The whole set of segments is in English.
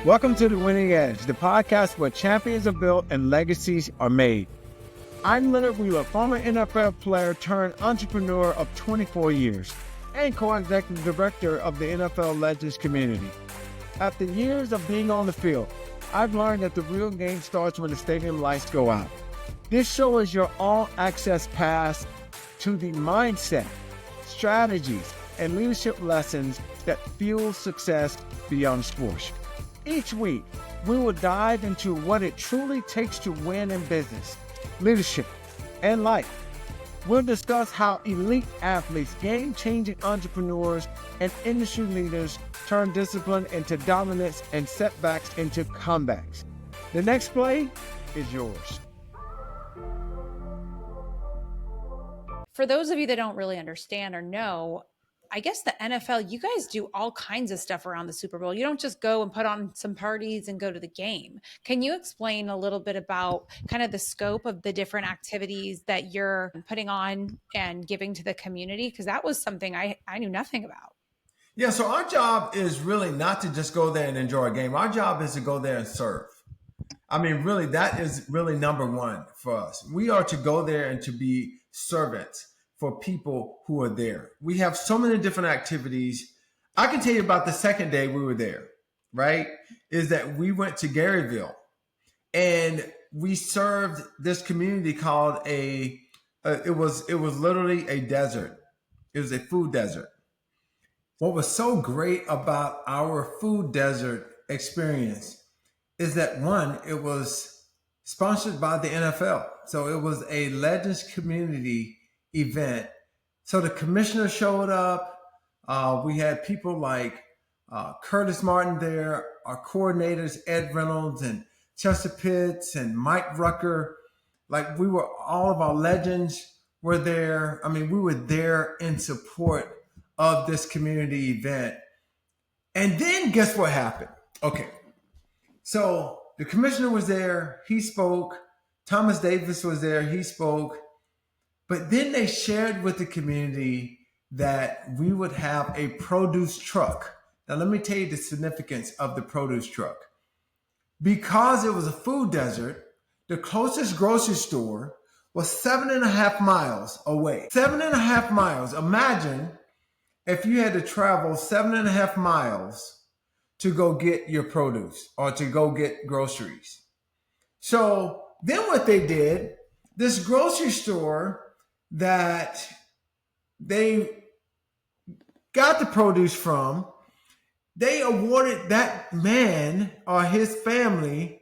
Welcome to The Winning Edge, the podcast where champions are built and legacies are made. I'm Leonard Wheeler, former NFL player turned entrepreneur of 24 years and co-executive director of the NFL Legends community. After years of being on the field, I've learned that the real game starts when the stadium lights go out. This show is your all-access pass to the mindset, strategies, and leadership lessons that fuel success beyond sports. Each week, we will dive into what it truly takes to win in business, leadership, and life. We'll discuss how elite athletes, game-changing entrepreneurs, and industry leaders turn discipline into dominance and setbacks into comebacks. The next play is yours. For those of you that don't really understand or know, I guess the NFL, you guys do all kinds of stuff around the Super Bowl. You don't just go and put on some parties and go to the game. Can you explain a little bit about kind of the scope of the different activities that you're putting on and giving to the community? Because that was something I knew nothing about. Yeah, so our job is really not to just go there and enjoy a game. Our job is to go there and serve. I mean, really, that is really number one for us. We are to go there and to be servants for people who are there. We have so many different activities. I can tell you about the second day we were there, right? Is that we went to Garyville and we served this community called it was literally a desert. It was a food desert. What was so great about our food desert experience is that one, it was sponsored by the NFL. So it was a Legends community event. So the commissioner showed up. We had people like Curtis Martin there, our coordinators, Ed Reynolds and Chester Pitts and Mike Rucker. Like all of our legends were there. I mean, we were there in support of this community event. And then guess what happened? Okay. So the commissioner was there. He spoke. Thomas Davis was there. He spoke. But then they shared with the community that we would have a produce truck. Now, let me tell you the significance of the produce truck. Because it was a food desert, the closest grocery store was 7.5 miles away. 7.5 miles. Imagine if you had to travel 7.5 miles to go get your produce or to go get groceries. So then what they did, this grocery store that they got the produce from, they awarded that man or his family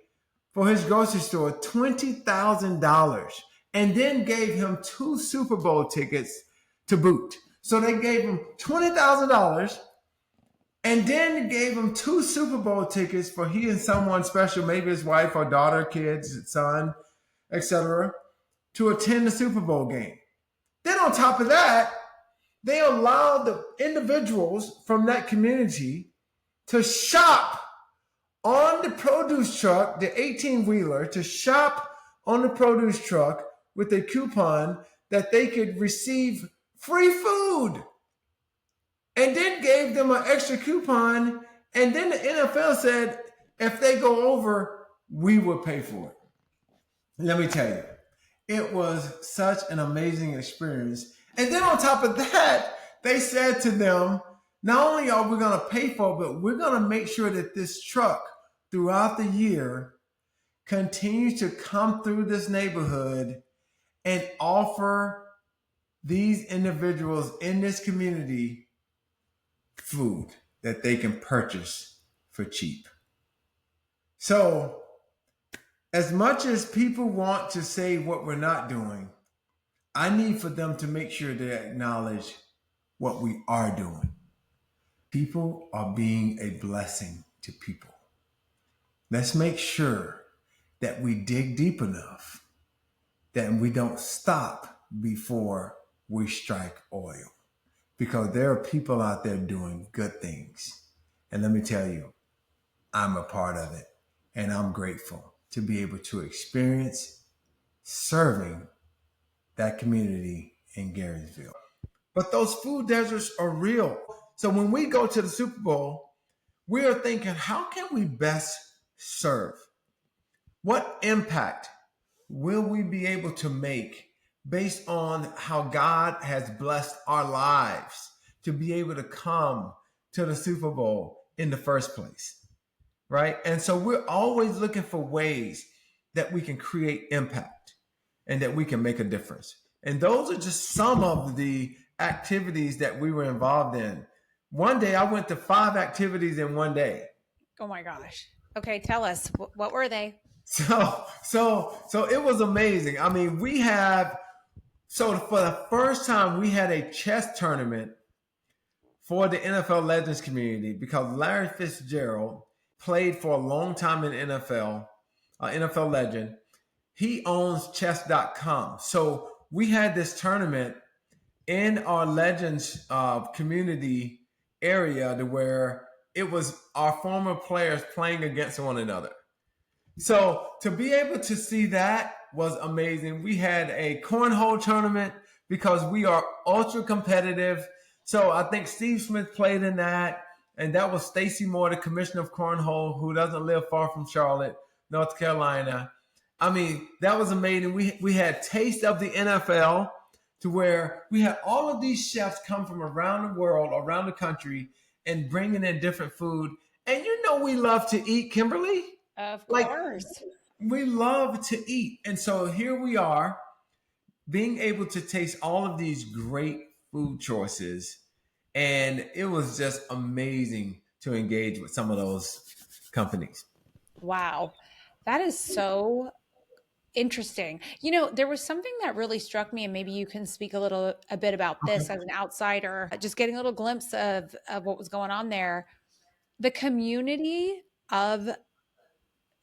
for his grocery store $20,000 and then gave him 2 Super Bowl tickets to boot. So they gave him $20,000 and then gave him 2 Super Bowl tickets for he and someone special, maybe his wife or daughter, kids, son, etc., to attend the Super Bowl game. Then on top of that, they allowed the individuals from that community to shop on the produce truck, the 18-wheeler, to shop on the produce truck with a coupon that they could receive free food. And then gave them an extra coupon. And then the NFL said, if they go over, we will pay for it. Let me tell you. It was such an amazing experience. And then on top of that, they said to them, not only are we going to pay for it, but we're going to make sure that this truck throughout the year continues to come through this neighborhood and offer these individuals in this community food that they can purchase for cheap. So, as much as people want to say what we're not doing, I need for them to make sure they acknowledge what we are doing. People are being a blessing to people. Let's make sure that we dig deep enough that we don't stop before we strike oil. Because there are people out there doing good things. And let me tell you, I'm a part of it. And I'm grateful to be able to experience serving that community in Garyville. But those food deserts are real. So when we go to the Super Bowl, we are thinking, how can we best serve? What impact will we be able to make based on how God has blessed our lives to be able to come to the Super Bowl in the first place? Right? And so we're always looking for ways that we can create impact and that we can make a difference. And those are just some of the activities that we were involved in. One day I went to 5 activities in one day. Oh my gosh. Okay, tell us, what were they? So it was amazing. I mean, so for the first time we had a chess tournament for the NFL Legends community because Larry Fitzgerald played for a long time in NFL, NFL legend. He owns chess.com. So we had this tournament in our Legends community area to where it was our former players playing against one another. So to be able to see that was amazing. We had a cornhole tournament because we are ultra competitive. So I think Steve Smith played in that. And that was Stacy Moore, the commissioner of cornhole, who doesn't live far from Charlotte, North Carolina. I mean, that was amazing. We had Taste of the NFL to where we had all of these chefs come from around the world, around the country, and bringing in different food. And you know we love to eat, Kimberly. Of course. We love to eat. And so here we are being able to taste all of these great food choices. And it was just amazing to engage with some of those companies. Wow. That is so interesting. You know, there was something that really struck me, and maybe you can speak a bit about this as an outsider, just getting a little glimpse of what was going on there. The community of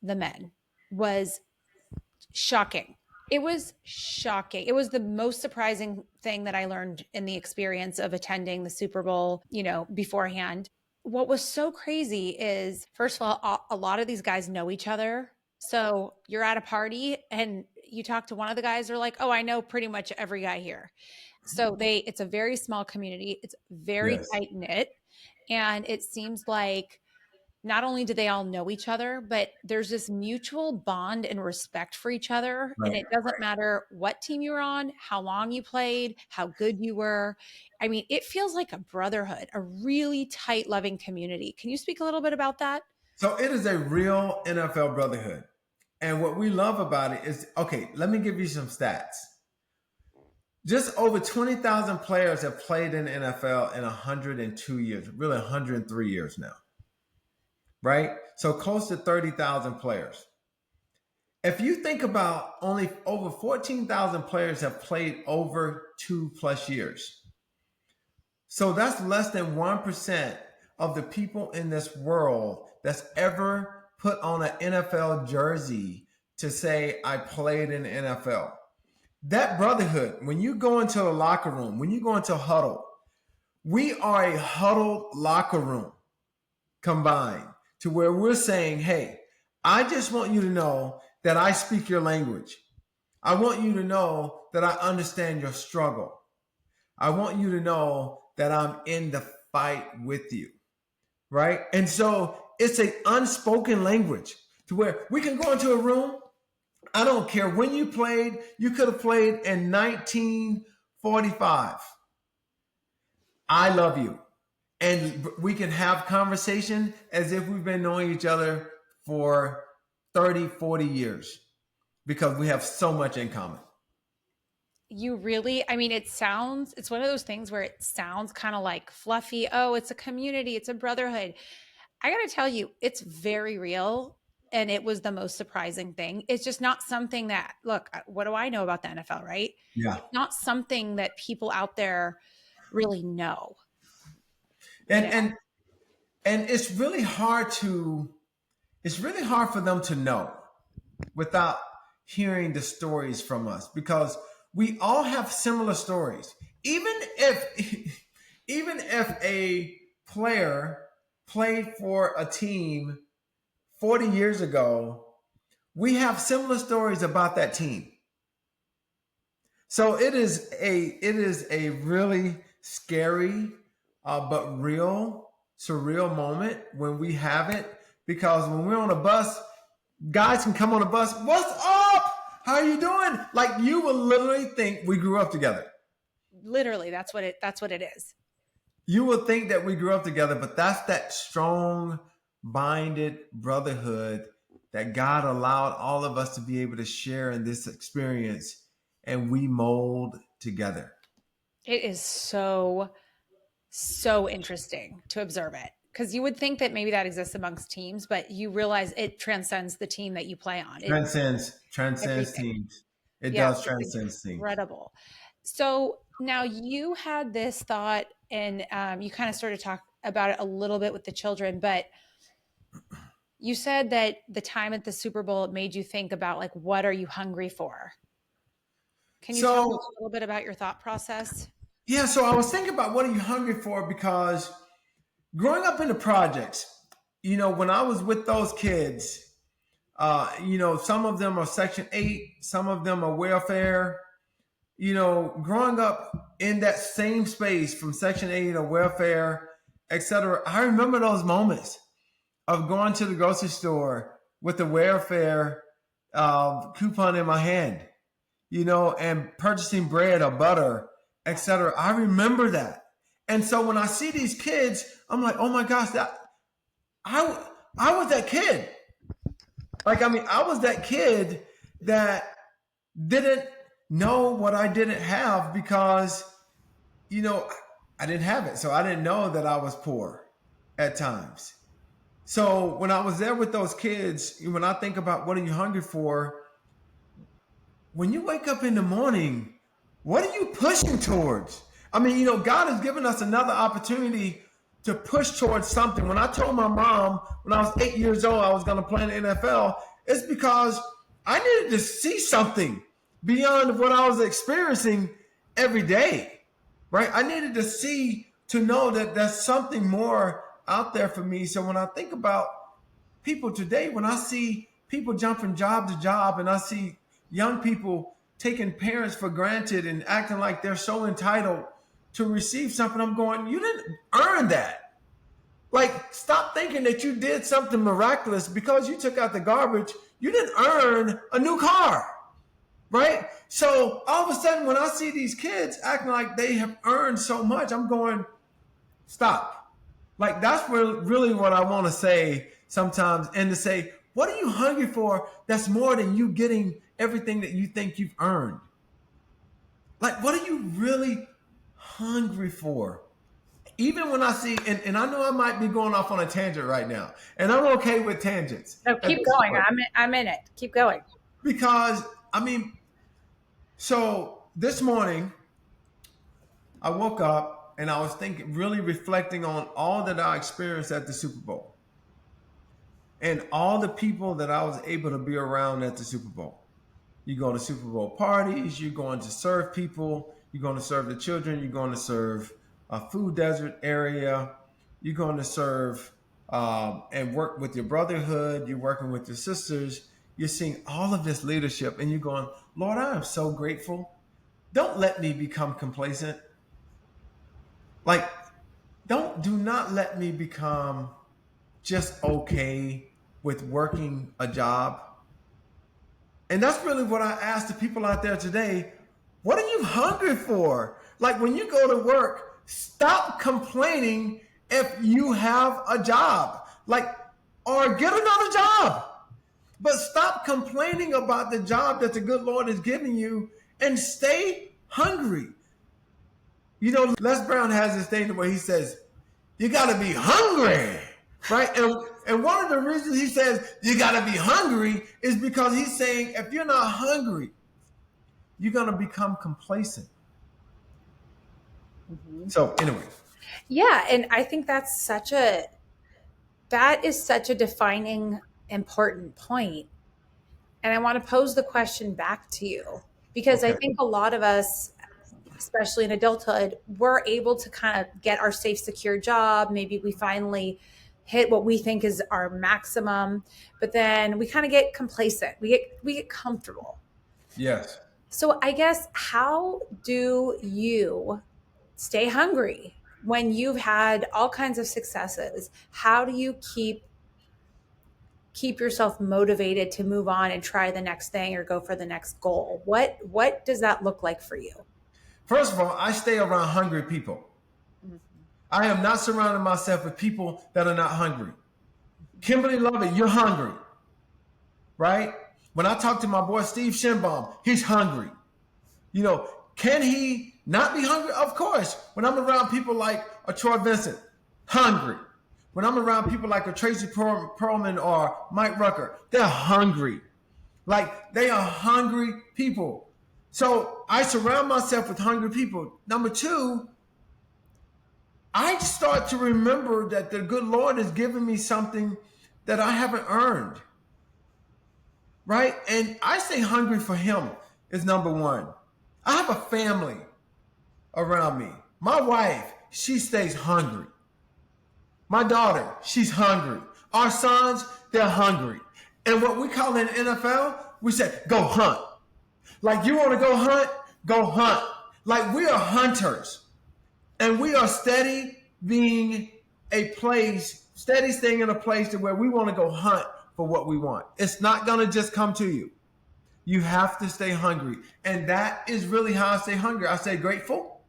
the men was shocking. It was shocking. It was the most surprising thing that I learned in the experience of attending the Super Bowl, you know, beforehand. What was so crazy is, first of all, a lot of these guys know each other. So you're at a party and you talk to one of the guys, they're like, oh, I know pretty much every guy here. So it's a very small community. It's very Yes. tight knit. And it seems like not only do they all know each other, but there's this mutual bond and respect for each other. Right. And it doesn't matter what team you were on, how long you played, how good you were. I mean, it feels like a brotherhood, a really tight, loving community. Can you speak a little bit about that? So it is a real NFL brotherhood. And what we love about it is, okay, let me give you some stats. Just over 20,000 players have played in the NFL in 102 years, really 103 years now. Right? So close to 30,000 players. If you think about only over 14,000 players have played over 2+ years. So that's less than 1% of the people in this world that's ever put on an NFL jersey to say, I played in the NFL. That brotherhood, when you go into the locker room, when you go into a huddle, we are a huddled locker room combined to where we're saying, hey, I just want you to know that I speak your language. I want you to know that I understand your struggle. I want you to know that I'm in the fight with you, right? And so it's an unspoken language to where we can go into a room. I don't care when you played. You could have played in 1945. I love you. And we can have conversation as if we've been knowing each other for 30, 40 years because we have so much in common. You really, I mean, it's one of those things where it sounds kind of like fluffy. Oh, it's a community, it's a brotherhood. I got to tell you, it's very real. And it was the most surprising thing. It's just not something that, look, what do I know about the NFL, right? Yeah. It's not something that people out there really know. And it's really hard for them to know without hearing the stories from us because we all have similar stories. Even if a player played for a team 40 years ago, we have similar stories about that team. So it is a really scary but real surreal moment when we have it, because when we're on a bus, guys can come on a bus. What's up? How are you doing? Like, you will literally think we grew up together. Literally, that's what it is. You will think that we grew up together, but that's that strong, binded brotherhood that God allowed all of us to be able to share in this experience, and we mold together. It is so interesting to observe it, because you would think that maybe that exists amongst teams, but you realize it transcends the team that you play on. Transcends Everything. teams. It Yeah, does it's transcend teams. incredible. So now you had this thought, and you kind of sort of talk about it a little bit with the children, but you said that the time at the Super Bowl made you think about, like, what are you hungry for? Can you tell me a little bit about your thought process? Yeah, so I was thinking about what are you hungry for, because growing up in the projects, when I was with those kids, some of them are Section 8, some of them are welfare. Growing up in that same space from Section 8 or welfare, etc., I remember those moments of going to the grocery store with the welfare coupon in my hand, and purchasing bread or butter, etc. I remember that. And so when I see these kids, I'm like, oh my gosh, I was that kid. I was that kid that didn't know what I didn't have, because, I didn't have it. So I didn't know that I was poor at times. So when I was there with those kids, when I think about what are you hungry for, when you wake up in the morning, what are you pushing towards? God has given us another opportunity to push towards something. When I told my mom when I was 8 years old I was going to play in the NFL, it's because I needed to see something beyond what I was experiencing every day, right? I needed to know that there's something more out there for me. So when I think about people today, when I see people jumping job to job, and I see young people taking parents for granted and acting like they're so entitled to receive something, I'm going, you didn't earn that. Like, stop thinking that you did something miraculous because you took out the garbage. You didn't earn a new car, right? So all of a sudden, when I see these kids acting like they have earned so much, I'm going, stop. Like, that's really what I want to say sometimes, and to say, what are you hungry for that's more than you getting everything that you think you've earned? Like, what are you really hungry for? Even when I see, and I know I might be going off on a tangent right now, and I'm okay with tangents. No, keep going. I'm in it. Keep going. Because, so this morning, I woke up and I was really reflecting on all that I experienced at the Super Bowl, and all the people that I was able to be around at the Super Bowl. You go to Super Bowl parties, you're going to serve people, you're going to serve the children, you're going to serve a food desert area, you're going to serve and work with your brotherhood, you're working with your sisters, you're seeing all of this leadership, and you're going, Lord, I am so grateful. Don't let me become complacent. Like, do not let me become just okay with working a job. And that's really what I ask the people out there today. What are you hungry for? Like, when you go to work, stop complaining if you have a job. Or get another job. But stop complaining about the job that the good Lord is giving you, and stay hungry. Les Brown has this thing where he says, you got to be hungry, right? And one of the reasons he says you got to be hungry is because he's saying if you're not hungry, you're going to become complacent. Mm-hmm. So anyway. Yeah, and I think that is such a defining, important point. And I want to pose the question back to you, because I think a lot of us, especially in adulthood, we're able to kind of get our safe, secure job. Maybe we finally hit what we think is our maximum, but then we kind of get complacent. We get comfortable. Yes. So I guess, how do you stay hungry? when you've had all kinds of successes, how do you keep yourself motivated to move on and try the next thing or go for the next goal? What does that look like for you? First of all, I stay around hungry people. I am not surrounding myself with people that are not hungry. Kimberly Lovett, you're hungry, right? When I talk to my boy Steve Shinbaum, he's hungry. You know, can he not be hungry? Of course. When I'm around people like a Troy Vincent, hungry. When I'm around people like a Tracy Perlman or Mike Rucker, they're hungry. Like, they are hungry people. So I surround myself with hungry people. Number two, I start to remember that the good Lord has given me something that I haven't earned. Right? And I stay hungry for him is number one. I have a family around me. My wife, she stays hungry. My daughter, she's hungry. Our sons, they're hungry. And what we call in the NFL, we say, go hunt. Like, you want to go hunt? Go hunt. Like, we are hunters. And we are steady staying in a place to where we want to go hunt for what we want. It's not going to just come to you. You have to stay hungry. And that is really how I stay hungry. I stay grateful.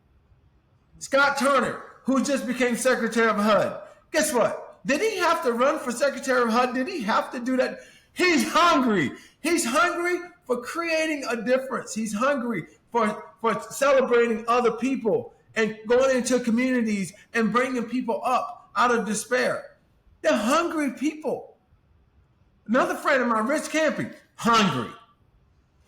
Scott Turner, who just became Secretary of HUD, guess what? Did he have to run for Secretary of HUD? Did he have to do that? He's hungry. He's hungry for creating a difference. He's hungry for celebrating other people and going into communities and bringing people up out of despair. They're hungry people. Another friend of mine, Rich Campy, hungry.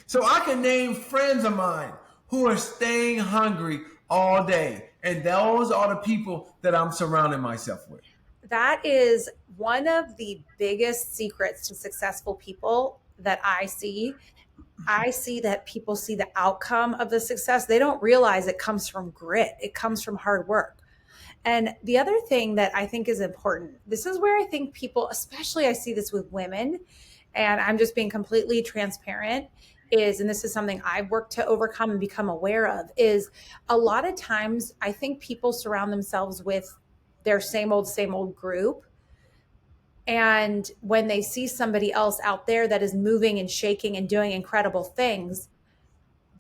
So I can name friends of mine who are staying hungry all day. And those are the people that I'm surrounding myself with. That is one of the biggest secrets to successful people that I see. I see that people see the outcome of the success. They don't realize it comes from grit. It comes from hard work. And the other thing that I think is important, this is where I think people, especially I see this with women, and I'm just being completely transparent, is, and this is something I've worked to overcome and become aware of, is a lot of times I think people surround themselves with their same old group. And when they see somebody else out there that is moving and shaking and doing incredible things,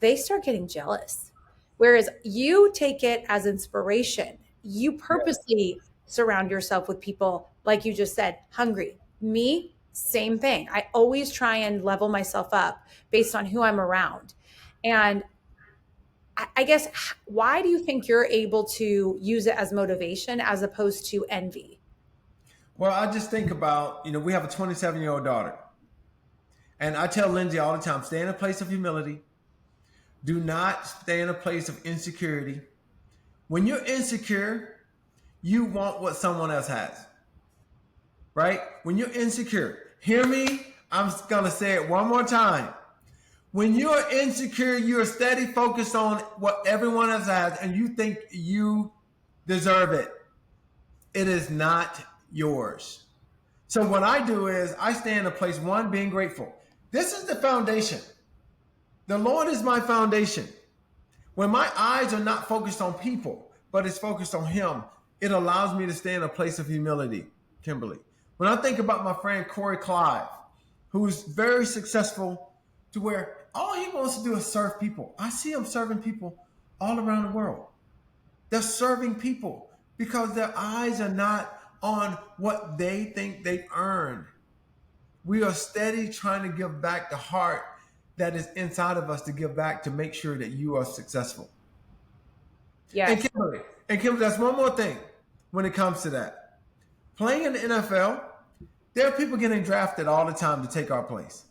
they start getting jealous. Whereas you take it as inspiration. You purposely surround yourself with people, like you just said, hungry. Me, same thing. I always try and level myself up based on who I'm around. And I guess, why do you think you're able to use it as motivation as opposed to envy? Well, I just think about, we have a 27-year-old daughter. And I tell Lindsay all the time, stay in a place of humility. Do not stay in a place of insecurity. When you're insecure, you want what someone else has. Right? When you're insecure, hear me, I'm going to say it one more time. When you're insecure, you're steady focused on what everyone else has and you think you deserve it. It is not yours. So what I do is I stay in a place, one, being grateful. This is the foundation. The Lord is my foundation. When my eyes are not focused on people, but it's focused on Him, it allows me to stay in a place of humility, Kimberly. When I think about my friend Corey Clive, who's very successful to where all he wants to do is serve people. I see him serving people all around the world. They're serving people because their eyes are not on what they think they've earned. We are steady trying to give back the heart that is inside of us to give back to make sure that you are successful. Yes. And Kimberly, that's one more thing when it comes to that. Playing in the NFL, there are people getting drafted all the time to take our place.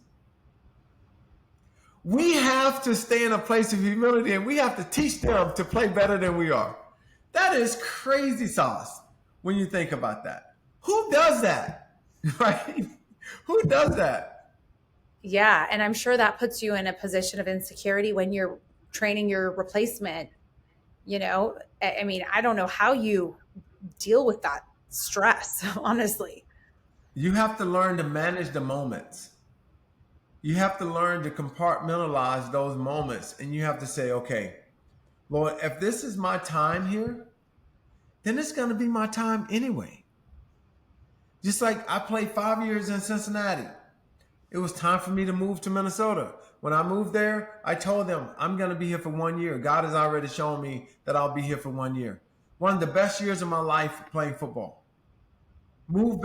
We have to stay in a place of humility and we have to teach them to play better than we are. That is crazy sauce when you think about that. Who does that? Right? Who does that? Yeah. And I'm sure that puts you in a position of insecurity when you're training your replacement. I mean, I don't know how you deal with that stress, honestly. You have to learn to manage the moments. You have to learn to compartmentalize those moments and you have to say, okay, Lord, if this is my time here, then it's going to be my time anyway. Just like I played 5 years in Cincinnati. It was time for me to move to Minnesota. When I moved there, I told them I'm going to be here for 1 year. God has already shown me that I'll be here for 1 year. One of the best years of my life playing football. Moved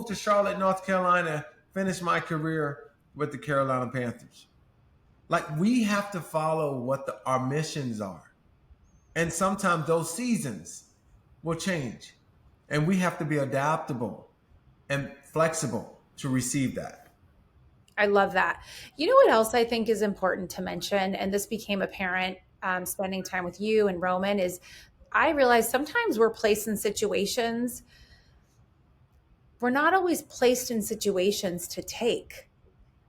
to Charlotte, North Carolina, finished my career with the Carolina Panthers. Like, we have to follow what our missions are. And sometimes those seasons will change. And we have to be adaptable and flexible to receive that. I love that. You know what else I think is important to mention, and this became apparent spending time with you and Roman, is I realize sometimes we're placed in situations. We're not always placed in situations to take.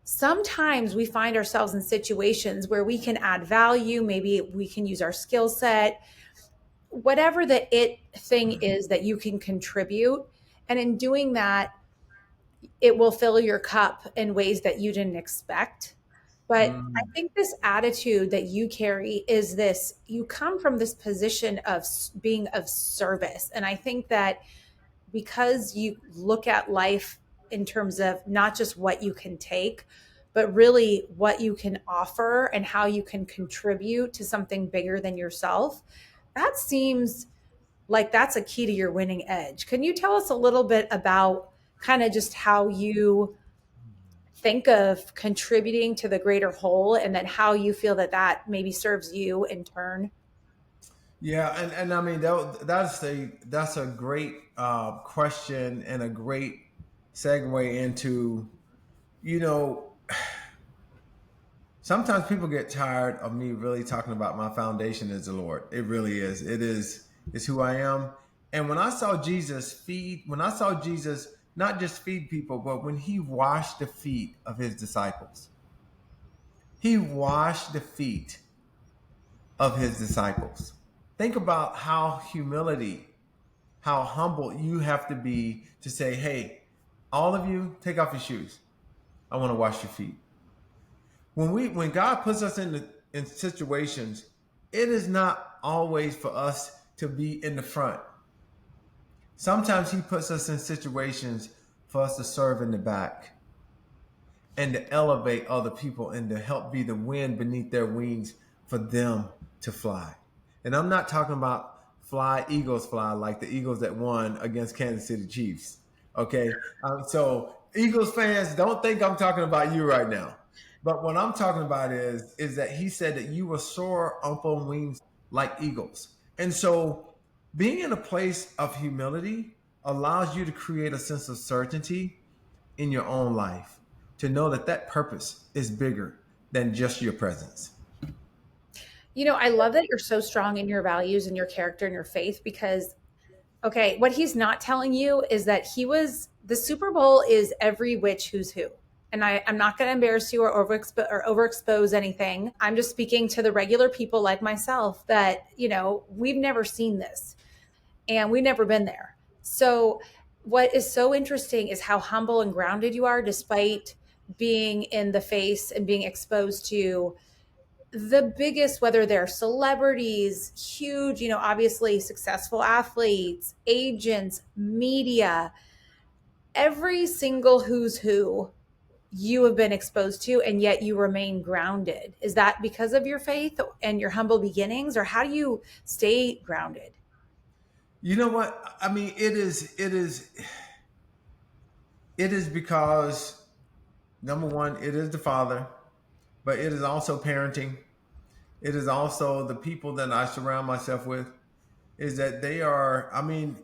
Sometimes we find ourselves in situations where we can add value. Maybe we can use our skill set, whatever the it thing is that you can contribute. And in doing that, it will fill your cup in ways that you didn't expect. But I think this attitude that you carry is this, you come from this position of being of service. And I think that because you look at life in terms of not just what you can take, but really what you can offer and how you can contribute to something bigger than yourself, that seems like that's a key to your winning edge. Can you tell us a little bit about kind of just how you think of contributing to the greater whole, and then how you feel that that maybe serves you in turn? Yeah, and I mean that's a great question and a great segue into, you know, sometimes people get tired of me really talking about my foundation is the Lord. It really is. It's who I am. And when I saw Jesus not just feed people, but when he washed the feet of his disciples, he washed the feet of his disciples. Think about how humble you have to be to say, hey, all of you, take off your shoes. I want to wash your feet. When God puts us in situations, it is not always for us to be in the front. Sometimes he puts us in situations for us to serve in the back and to elevate other people and to help be the wind beneath their wings for them to fly. And I'm not talking about Eagles fly like the Eagles that won against Kansas City Chiefs. Okay. So Eagles fans, don't think I'm talking about you right now. But what I'm talking about is that he said that you will soar up on wings like eagles. And so being in a place of humility allows you to create a sense of certainty in your own life, to know that purpose is bigger than just your presence. You know, I love that you're so strong in your values and your character and your faith, because, okay, what he's not telling you is that the Super Bowl is every which who's who. And I'm not going to embarrass you or overexpose anything. I'm just speaking to the regular people like myself that, you know, we've never seen this and we've never been there. So what is so interesting is how humble and grounded you are, despite being in the face and being exposed to the biggest, whether they're celebrities, huge, you know, obviously successful athletes, agents, media, every single who's who you have been exposed to, and yet you remain grounded. Is that because of your faith and your humble beginnings, or how do you stay grounded? You know what? I mean, it is because, number one, it is the Father, but it is also parenting. It is also the people that I surround myself with, is that they are, I mean,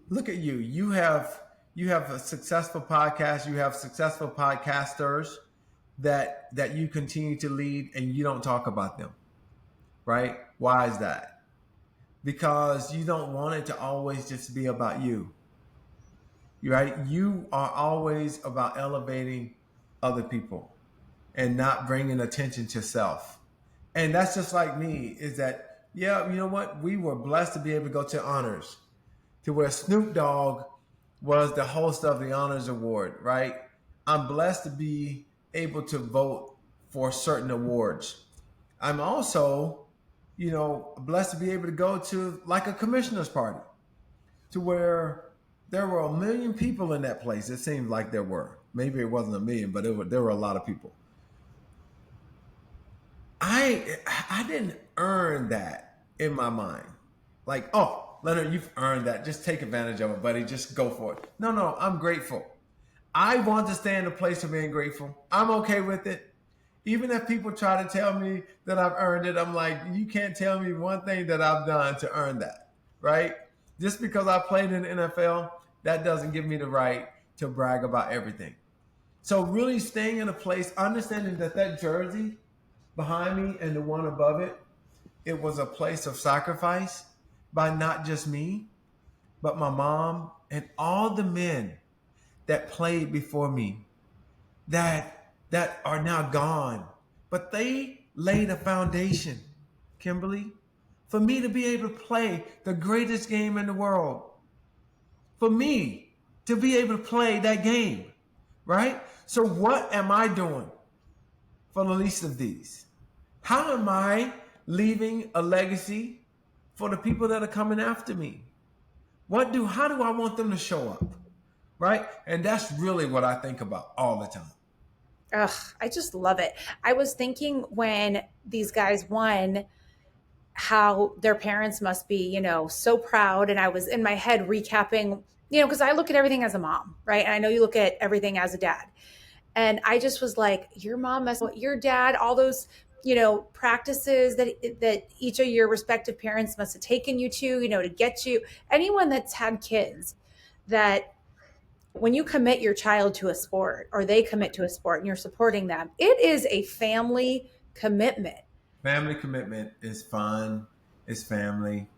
look at you. You have a successful podcast, you have successful podcasters that you continue to lead, and you don't talk about them. Right? Why is that? Because you don't want it to always just be about you. Right? You are always about elevating other people and not bringing attention to self. And that's just like me, is that, yeah, you know what? We were blessed to be able to go to honors, to where Snoop Dogg was the host of the Honors Award, right? I'm blessed to be able to vote for certain awards. I'm also, you know, blessed to be able to go to like a commissioner's party. to where there were a million people in that place. It seemed like there were. Maybe it wasn't a million, but there were a lot of people. I didn't earn that in my mind. Like, oh, Leonard, you've earned that. Just take advantage of it, buddy. Just go for it. No, I'm grateful. I want to stay in a place of being grateful. I'm okay with it. Even if people try to tell me that I've earned it, I'm like, you can't tell me one thing that I've done to earn that, right? Just because I played in the NFL, that doesn't give me the right to brag about everything. So really staying in a place, understanding that jersey behind me and the one above it, it was a place of sacrifice by not just me, but my mom and all the men that played before me that are now gone. But they laid a foundation, Kimberly, for me to be able to play the greatest game in the world. For me to be able to play that game, right? So what am I doing for the least of these? How am I leaving a legacy for the people that are coming after me? How do I want them to show up? Right? And that's really what I think about all the time. Ugh, I just love it. I was thinking when these guys won, how their parents must be, so proud. And I was in my head recapping, because I look at everything as a mom, right? And I know you look at everything as a dad. And I just was like, your mom must, your dad, all those, practices that each of your respective parents must have taken you to get you. Anyone that's had kids, that when you commit your child to a sport or they commit to a sport and you're supporting them, it is a family commitment. Family commitment is fun. It's family.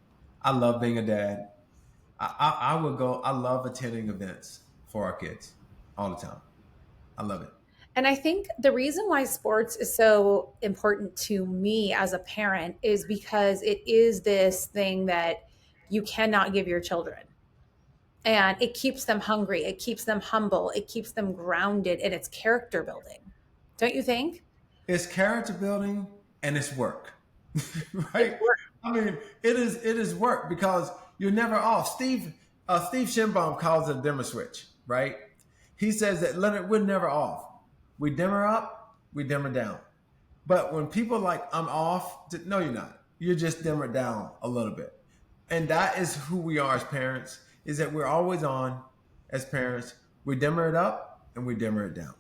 I love being a dad. I would go. I love attending events for our kids all the time. I love it. And I think the reason why sports is so important to me as a parent is because it is this thing that you cannot give your children. And it keeps them hungry. It keeps them humble. It keeps them grounded, and it's character building. Don't you think? It's character building and it's work, right? I mean, it is work because you're never off. Steve Shinbaum calls it a dimmer switch, right? He says that Leonard, we're never off. We dimmer up, we dimmer down. But when people are like, I'm off, no, you're not. You're just dimmer down a little bit. And that is who we are as parents, is that we're always on as parents. We dimmer it up and we dimmer it down.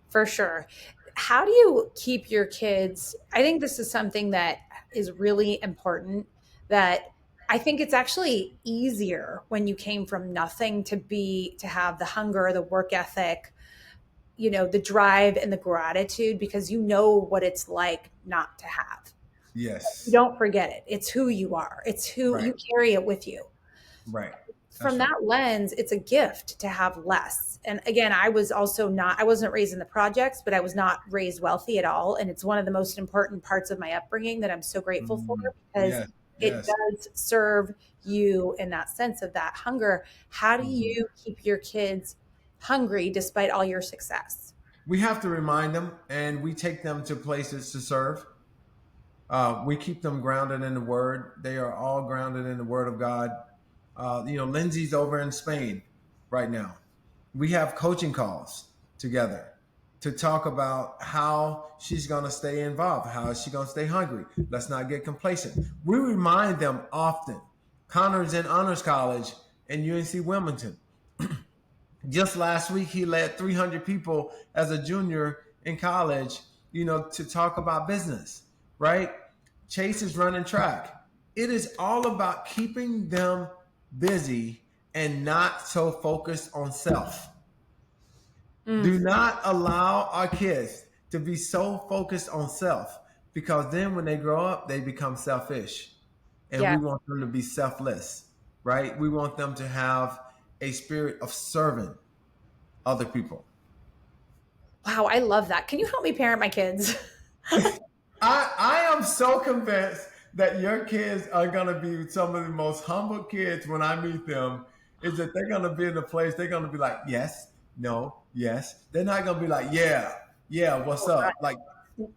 For sure. How do you keep your kids? I think this is something that is really important, that I think it's actually easier when you came from nothing to have the hunger, the work ethic, the drive and the gratitude, because you know what it's like not to have. Yes. You don't forget it. It's who you are. It's who Right. you carry it with you. Right. From that lens, it's a gift to have less. And again, I wasn't raised in the projects, but I was not raised wealthy at all. And it's one of the most important parts of my upbringing that I'm so grateful for, because it does serve you in that sense of that hunger. How do you keep your kids hungry despite all your success? We have to remind them, and we take them to places to serve. We keep them grounded in the Word. They are all grounded in the Word of God. Lindsay's over in Spain right now. We have coaching calls together to talk about how she's going to stay involved. How is she going to stay hungry? Let's not get complacent. We remind them often. Connor's in honors college in UNC Wilmington. Just last week, he led 300 people as a junior in college, to talk about business, right? Chase is running track. It is all about keeping them busy and not so focused on self. Do not allow our kids to be so focused on self, because then when they grow up, they become selfish. And we want them to be selfless, right? We want them to have a spirit of serving other people. Wow, I love that. Can you help me parent my kids? I am so convinced that your kids are going to be some of the most humble kids when I meet them, is that they're going to be in a place, they're going to be like, yes, no, yes. They're not going to be like, yeah, what's up? Like,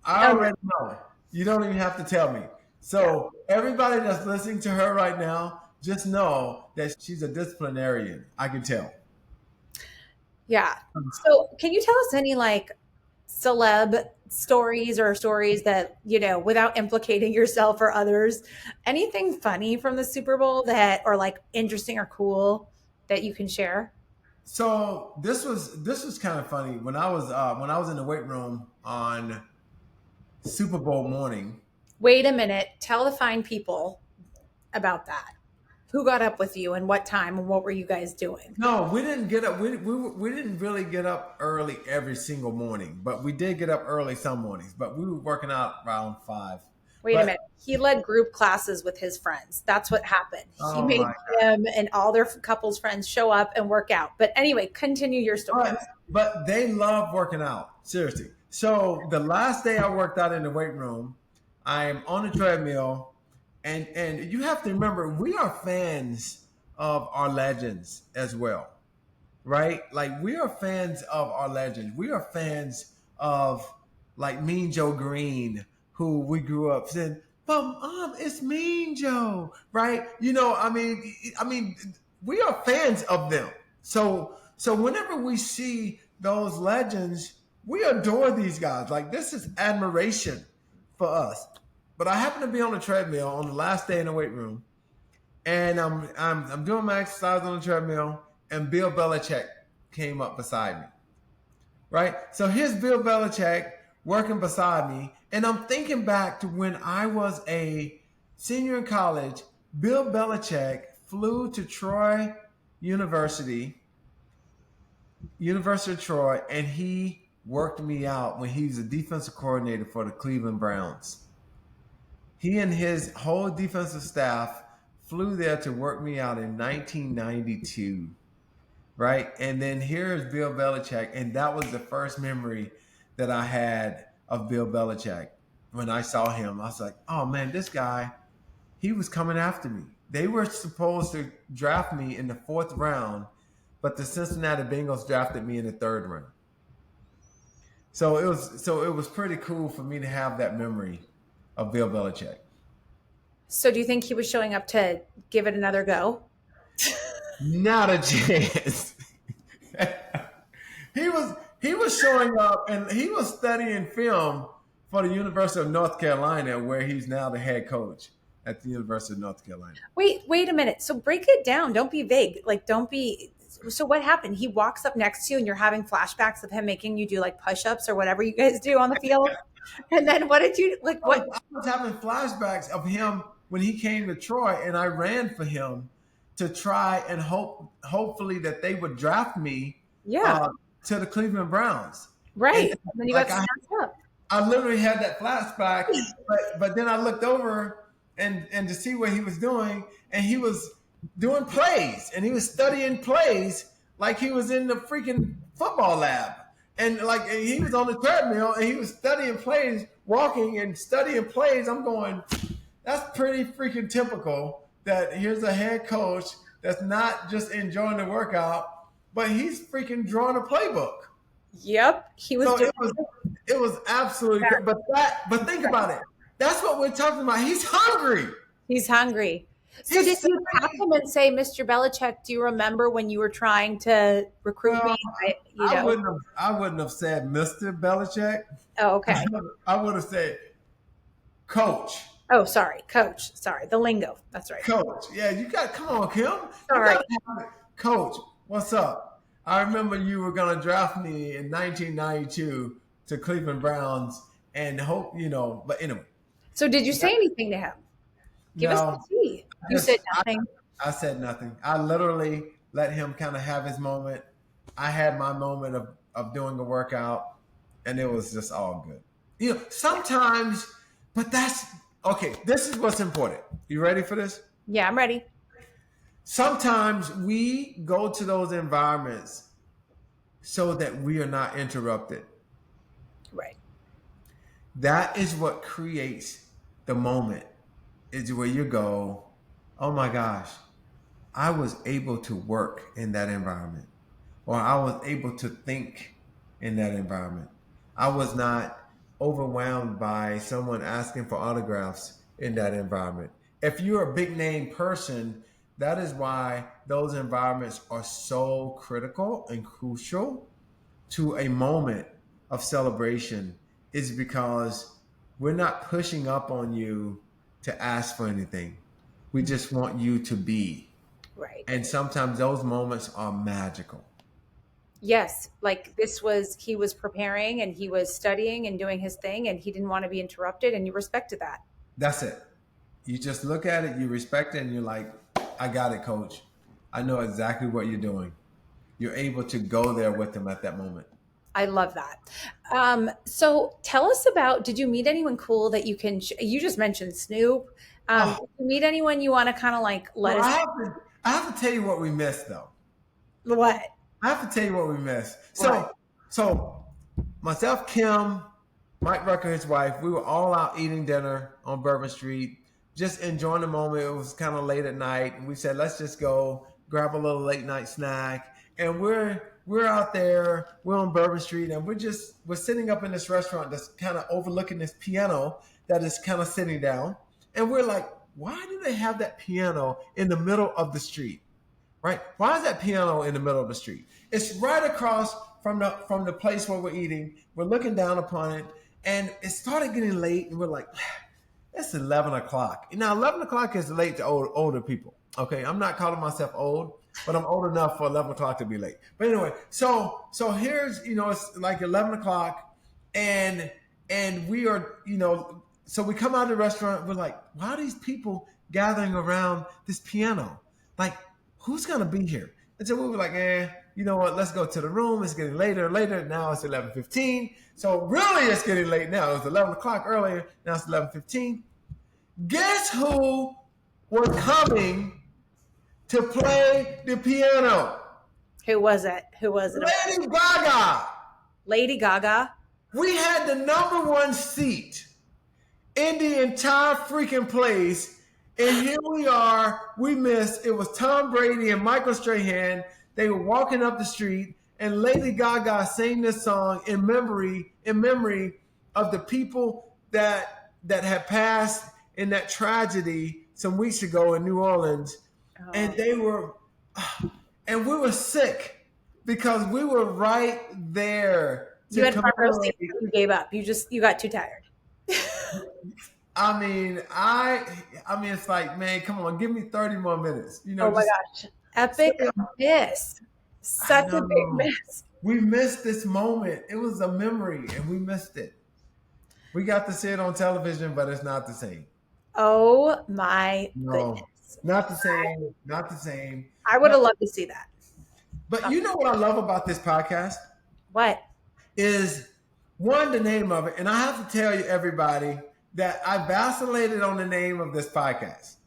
I already know. You don't even have to tell me. So everybody that's listening to her right now, just know that she's a disciplinarian. I can tell. Yeah. So can you tell us any like celeb stories or stories that, without implicating yourself or others, anything funny from the Super Bowl that, or like interesting or cool that you can share? So this was kind of funny when I was in the weight room on Super Bowl morning. Wait a minute. Tell the fine people about that. Who got up with you and what time and what were you guys doing? No, we didn't get up. We didn't really get up early every single morning, but we did get up early some mornings. But we were working out around 5. Wait a But minute. He led group classes with his friends. That's what happened. He oh made my them and all their couples friends show up and work out. But anyway, continue your story. but they love working out. Seriously. So the last day I worked out in the weight room, I'm on the treadmill, and you have to remember we are fans of our legends as well, right? Like we are fans of our legends. We are fans of like Mean Joe Green, who we grew up saying, "But mom, it's Mean Joe," right? I mean, we are fans of them. So whenever we see those legends, we adore these guys. Like this is admiration for us. But I happen to be on the treadmill on the last day in the weight room, and I'm doing my exercise on the treadmill, and Bill Belichick came up beside me. Right? So here's Bill Belichick working beside me, and I'm thinking back to when I was a senior in college. Bill Belichick flew to Troy University, University of Troy, and he worked me out when he was a defensive coordinator for the Cleveland Browns. He and his whole defensive staff flew there to work me out in 1992, right? And then here's Bill Belichick, and that was the first memory that I had of Bill Belichick. When I saw him, I was like, oh man, this guy, he was coming after me. They were supposed to draft me in the 4th round, but the Cincinnati Bengals drafted me in the 3rd round. So it was pretty cool for me to have that memory of Bill Belichick. So do you think he was showing up to give it another go? Not a chance. he was showing up, and he was studying film for the University of North Carolina, where he's now the head coach at the University of North Carolina. Wait a minute. So break it down. Don't be vague. Like, don't be. So what happened? He walks up next to you and you're having flashbacks of him making you do like push-ups or whatever you guys do on the field. And then what did you like? What? I was having flashbacks of him when he came to Troy, and I ran for him to try and hopefully that they would draft me Yeah. to the Cleveland Browns. Right. And, And then you like, got snatched up. I literally had that flashback, but then I looked over and to see what he was doing, and he was doing plays, and he was studying plays like he was in the freaking football lab. And like he was on the treadmill and he was studying plays, walking and studying plays. I'm going, that's pretty freaking typical that here's a head coach that's not just enjoying the workout, but he's freaking drawing a playbook. Yep. He was So doing it was absolutely Yeah. but think about it. That's what we're talking about. He's hungry. He's hungry. So He's did you tap him and say, Mr. Belichick, do you remember when you were trying to recruit Well, me? I wouldn't have said Mr. Belichick. Oh, okay. I would have said Coach. Oh, sorry. Coach. Sorry. The lingo. That's right. Coach. Yeah, you got come on, Kim. Sorry. Coach, what's up? I remember you were gonna draft me in 1992 to Cleveland Browns and but anyway. So did you say anything to him? Give us the tea. You said nothing. I said nothing. I literally let him kind of have his moment. I had my moment of doing a workout, and it was just all good. Sometimes, but that's okay. This is what's important. You ready for this? Yeah, I'm ready. Sometimes we go to those environments so that we are not interrupted. Right. That is what creates the moment, is where you go, oh my gosh, I was able to work in that environment, or I was able to think in that environment. I was not overwhelmed by someone asking for autographs in that environment. If you're a big name person, That is why those environments are so critical and crucial to a moment of celebration, is because we're not pushing up on you to ask for anything. We just want you to be. Right. And sometimes those moments are magical. Yes, like he was preparing and he was studying and doing his thing and he didn't want to be interrupted and you respected that. That's it. You just look at it, you respect it, and you're like, I got it, coach. I know exactly what you're doing. You're able to go there with them at that moment. I love that. So tell us about, did you meet anyone cool that you just mentioned Snoop. Did you meet anyone you want to kind of like let us? I have to tell you what we missed, though. What? I have to tell you what we missed. So myself, Kim, Mike Rucker, his wife, we were all out eating dinner on Bourbon Street, just enjoying the moment. It was kind of late at night, and we said, let's just go grab a little late night snack. And we're out there, we're on Bourbon Street, and we're sitting up in this restaurant that's kind of overlooking this piano that is kind of sitting down. And we're like, why do they have that piano in the middle of the street? Right? Why is that piano in the middle of the street? It's right across from the place where we're eating. We're looking down upon it, and it started getting late, and we're like, it's 11 o'clock. Now, 11 o'clock is late to older people. Okay, I'm not calling myself old, but I'm old enough for 11 o'clock to be late. But anyway, so here's, it's like 11 o'clock, and we are, so we come out of the restaurant. We're like, why are these people gathering around this piano? Like, who's going to be here? And so we were like, you know what? Let's go to the room. It's getting later and later. Now it's 11:15. So really it's getting late now. It was 11 o'clock earlier. Now it's 11:15. Guess who was coming to play the piano? Who was it? Lady Gaga. Lady Gaga. We had the number one seat in the entire freaking place. And here we are. We missed. It was Tom Brady and Michael Strahan. They were walking up the street, and Lady Gaga sang this song in memory of the people that had passed in that tragedy some weeks ago in New Orleans. Oh. And and we were sick because we were right there. You had front row seats. You gave up. You got too tired. I mean, it's like, man, come on, give me 30 more minutes. Oh my gosh. Epic miss. Such a big miss. We missed this moment. It was a memory, and we missed it. We got to see it on television, but it's not the same. Oh my goodness. Not the same. Not the same. I would have loved to see that. But you know what I love about this podcast? What? Is, one, the name of it. And I have to tell you, everybody, that I vacillated on the name of this podcast.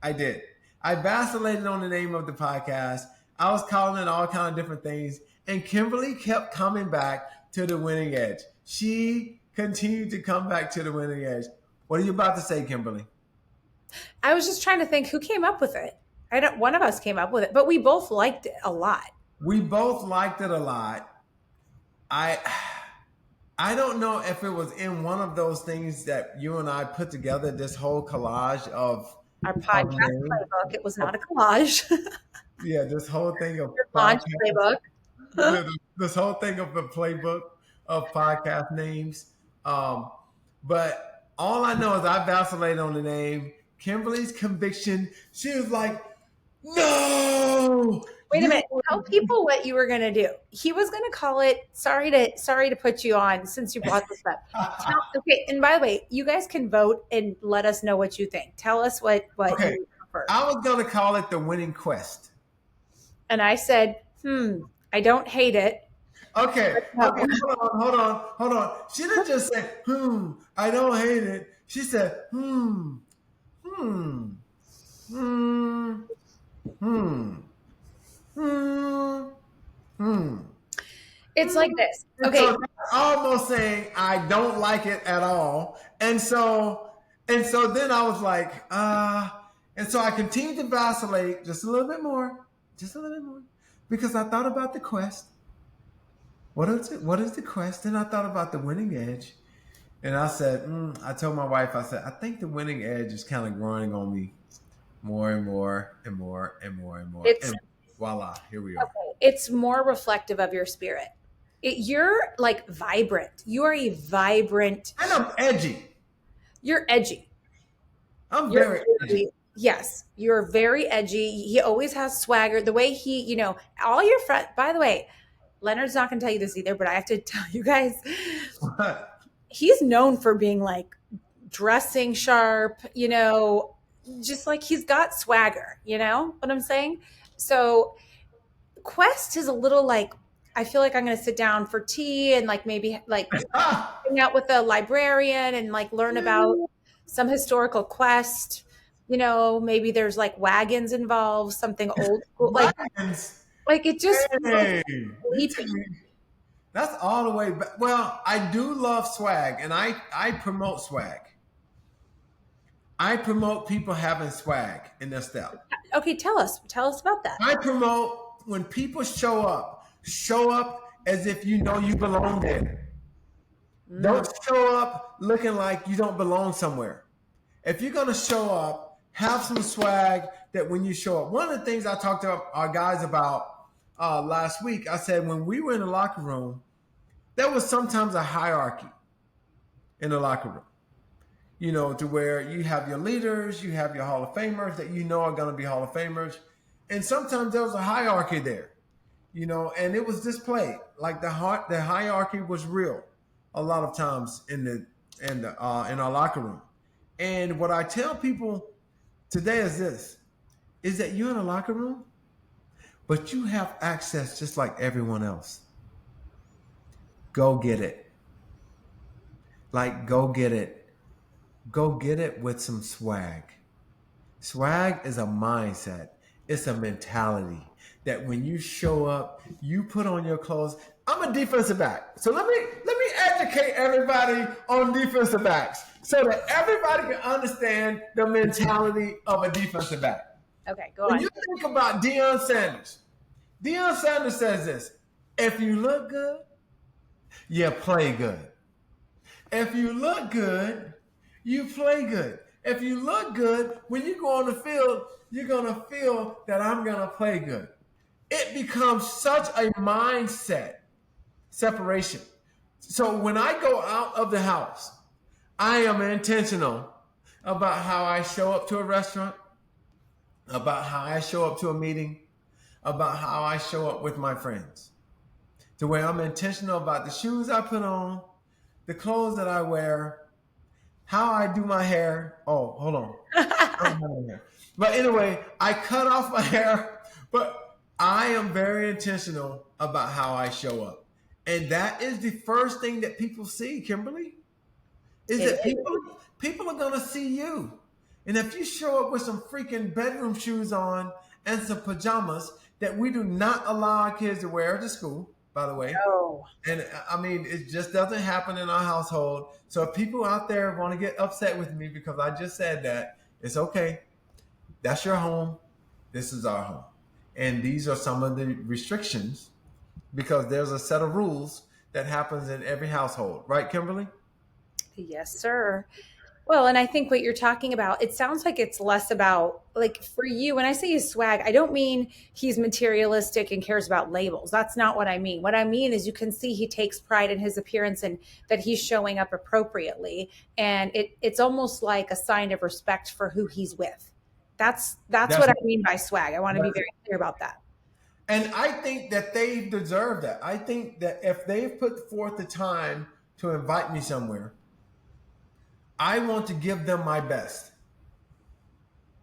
I did. I vacillated on the name of the podcast. I was calling it all kind of different things. And Kimberly kept coming back to the winning edge. She continued to come back to the winning edge. What are you about to say, Kimberly? I was just trying to think who came up with it. One of us came up with it, but we both liked it a lot. We both liked it a lot. I don't know if it was in one of those things that you and I put together, this whole collage of our podcast playbook. It was not a collage. Yeah, this whole thing of launch playbook. This whole thing of the playbook of podcast names. But all I know is I vacillated on the name. Kimberly's conviction. She was like, no. Wait a minute. Tell people what you were going to do. He was going to call it, sorry to put you on since you brought this up. Okay. And by the way, you guys can vote and let us know what you think. Tell us what okay. you prefer. I was going to call it the Winning Quest. And I said, I don't hate it. Okay. Hold on. She didn't just say, I don't hate it. She said, It's like this. Okay. So almost saying I don't like it at all. And so then I was like, and so I continued to vacillate just a little bit more, because I thought about the quest. What is the quest? And I thought about the winning edge. And I said, I told my wife, I said, I think the winning edge is kind of growing on me. more and more and more and more and more. It's And voila, here we are. it's more reflective of your spirit. You're like vibrant. You are a vibrant. And I'm edgy. You're edgy. I'm You're very edgy. very, yes, you're very edgy. He always has swagger. The way he, all your friends, by the way, Leonard's not going to tell you this either, but I have to tell you guys, he's known for being like dressing sharp, just like he's got swagger, you know what I'm saying? So Quest is a little like, I feel like I'm going to sit down for tea and like maybe like hang out with a librarian and like learn about some historical quest. Maybe there's like wagons involved, something old school, Wagons. like it just Hey, feels you tell sleepy. me. That's all the way back. Well, I do love swag, and I promote swag. I promote people having swag in their step. Okay, tell us about that. I promote when people show up as if you know you belong there. Don't show up looking like you don't belong somewhere. If you're going to show up, have some swag that when you show up. One of the things I talked to our guys about last week, I said when we were in the locker room, there was sometimes a hierarchy in the locker room. To where you have your leaders, you have your Hall of Famers that you know are going to be Hall of Famers. And sometimes there was a hierarchy there, and it was displayed. Like the hierarchy was real a lot of times in our locker room. And what I tell people today is that you're in a locker room, but you have access just like everyone else. Go get it. Like, go get it. Go get it with some swag. Swag is a mindset. It's a mentality that when you show up, you put on your clothes. I'm a defensive back. So let me educate everybody on defensive backs so that everybody can understand the mentality of a defensive back. Okay, go When on. you think about Deion Sanders says this: if you look good, you play good. If you look good, you play good. If you look good, when you go on the field, you're going to feel that I'm going to play good. It becomes such a mindset separation. So when I go out of the house, I am intentional about how I show up to a restaurant, about how I show up to a meeting, about how I show up with my friends. To where I'm intentional about the shoes I put on, the clothes that I wear, how I do my hair. Oh, hold on. I don't have my hair. But anyway, I cut off my hair, but I am very intentional about how I show up. And that is the first thing that people see, Kimberly, is that people are going to see you. And if you show up with some freaking bedroom shoes on and some pajamas that we do not allow our kids to wear to school, by the way. No. And I mean, it just doesn't happen in our household. So if people out there want to get upset with me because I just said that, it's okay. That's your home. This is our home. And these are some of the restrictions because there's a set of rules that happens in every household. Right, Kimberly? Yes, sir. Well, and I think what you're talking about, it sounds like it's less about, like, for you, when I say his swag, I don't mean he's materialistic and cares about labels. That's not what I mean. What I mean is you can see he takes pride in his appearance and that he's showing up appropriately. And it's almost like a sign of respect for who he's with. That's what I mean by swag. I want to be very clear about that. And I think that they deserve that. I think that if they've put forth the time to invite me somewhere, I want to give them my best.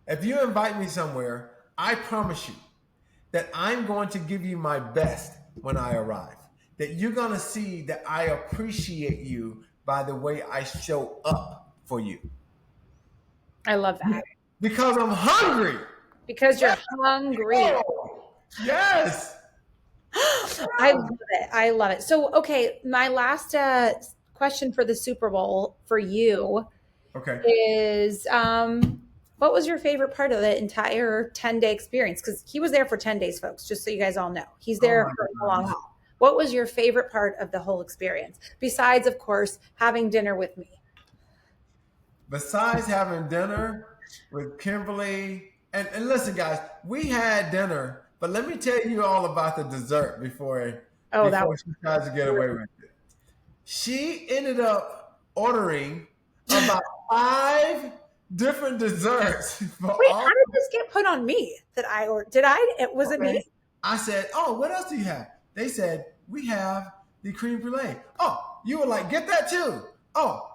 If you invite me somewhere, I promise you that I'm going to give you my best when I arrive. That you're going to see that I appreciate you by the way I show up for you. I love that. Because I'm hungry. Because you're hungry. Oh, yes. I love it. I love it. So, okay, my last question for the Super Bowl for you is what was your favorite part of the entire 10-day experience? Because he was there for 10 days, folks, just so you guys all know. He's there for a long haul. What was your favorite part of the whole experience? Besides, of course, having dinner with me. Besides having dinner with Kimberly And listen, guys, we had dinner, but let me tell you all about the dessert before she tries to get away with it. She ended up ordering about 5 different desserts. Wait, how did this get put on me? That I or did I? Was it me? I said, "Oh, what else do you have?" They said, "We have the creme brulee." Oh, you were like, "Get that too." Oh,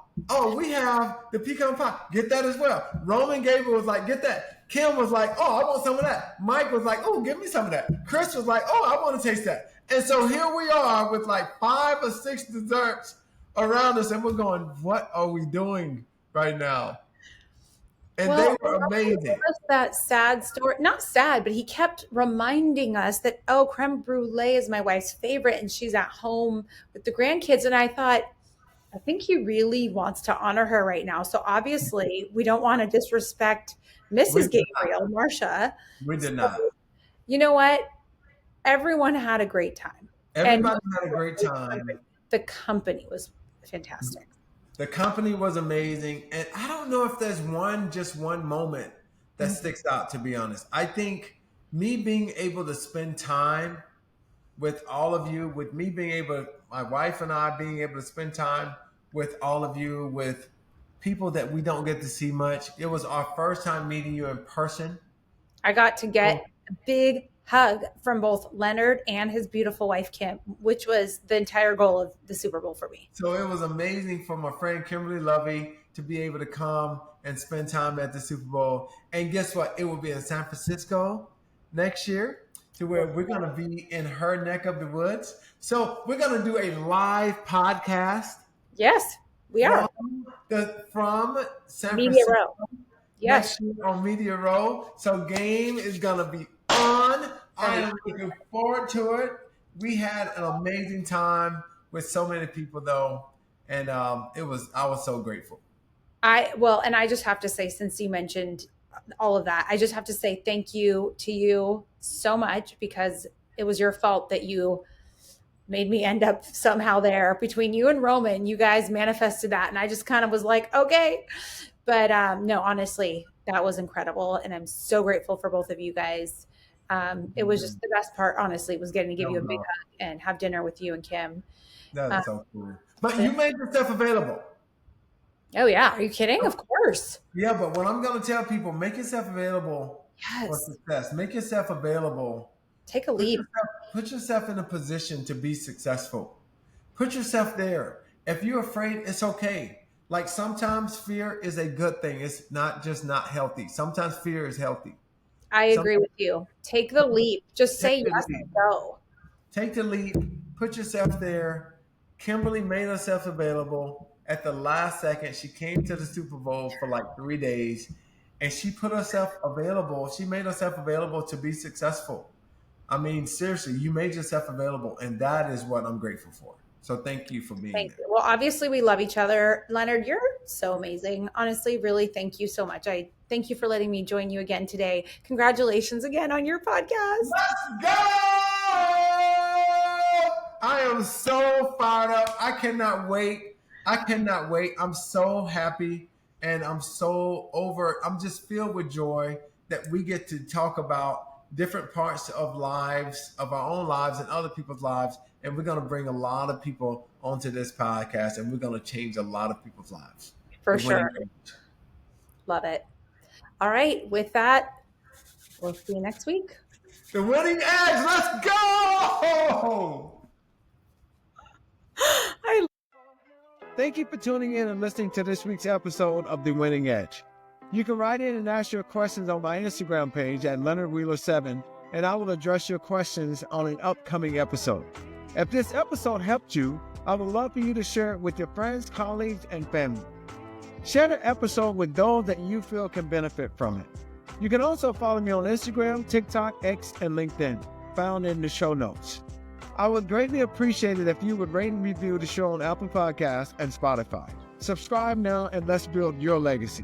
we have the pecan pie. Get that as well. Roman Gabriel was like, "Get that." Kim was like, "Oh, I want some of that." Mike was like, "Oh, give me some of that." Chris was like, "Oh, I want to taste that." And so here we are with like 5 or 6 desserts around us, and we're going, "What are we doing right now?" And they were amazing. That sad story, not sad, but he kept reminding us that, creme brulee is my wife's favorite and she's at home with the grandkids. And I thought, I think he really wants to honor her right now. So obviously we don't want to disrespect Mrs. Gabriel, Marcia. We did not. You know what? Everyone had a great time. Everybody had a great time. The company was fantastic. The company was amazing. And I don't know if there's just one moment that sticks out, to be honest. I think me being able to spend time with all of you, with me being able, my wife and I being able to spend time with all of you, with people that we don't get to see much. It was our first time meeting you in person. I got to get a big hug from both Leonard and his beautiful wife, Kim, which was the entire goal of the Super Bowl for me. So it was amazing for my friend Kimberly Lovey to be able to come and spend time at the Super Bowl. And guess what? It will be in San Francisco next year, to where we're going to be in her neck of the woods. So we're going to do a live podcast. Yes, we are. From San Media Francisco. Row. Yes. On Media Row. So game is going to be on. I am looking forward to it. We had an amazing time with so many people, though, and I was so grateful. And I just have to say, since you mentioned all of that, I just have to say thank you to you so much, because it was your fault that you made me end up somehow there. Between you and Roman, you guys manifested that, and I just kind of was like, okay. But no, honestly, that was incredible, and I'm so grateful for both of you guys. It was just the best part, honestly, was getting to give you a big hug and have dinner with you and Kim. That's so cool. But you made yourself available. Oh, yeah. Are you kidding? Of course. Yeah, but what I'm going to tell people, make yourself available for success. Make yourself available. Take a leap. Put yourself in a position to be successful. Put yourself there. If you're afraid, it's okay. Like, sometimes fear is a good thing. It's not just not healthy. Sometimes fear is healthy. I agree with you. Take the leap. Just say yes and go. Take the leap. Put yourself there. Kimberly made herself available at the last second. She came to the Super Bowl for like 3 days, and she put herself available. She made herself available to be successful. I mean, seriously, you made yourself available, and that is what I'm grateful for. So thank you for being there. Well, obviously, we love each other. Leonard, you're so amazing. Honestly, really, thank you so much. I thank you for letting me join you again today. Congratulations again on your podcast. Let's go! I am so fired up. I cannot wait. I'm so happy, and I'm just filled with joy that we get to talk about different parts of our own lives and other people's lives. And we're going to bring a lot of people onto this podcast, and we're going to change a lot of people's lives. For sure. Love it. All right. With that, we'll see you next week. The Winning Edge. Let's go! Thank you for tuning in and listening to this week's episode of The Winning Edge. You can write in and ask your questions on my Instagram page at Leonard Wheeler 7, and I will address your questions on an upcoming episode. If this episode helped you, I would love for you to share it with your friends, colleagues, and family. Share the episode with those that you feel can benefit from it. You can also follow me on Instagram, TikTok, X, and LinkedIn, found in the show notes. I would greatly appreciate it if you would rate and review the show on Apple Podcasts and Spotify. Subscribe now, and let's build your legacy.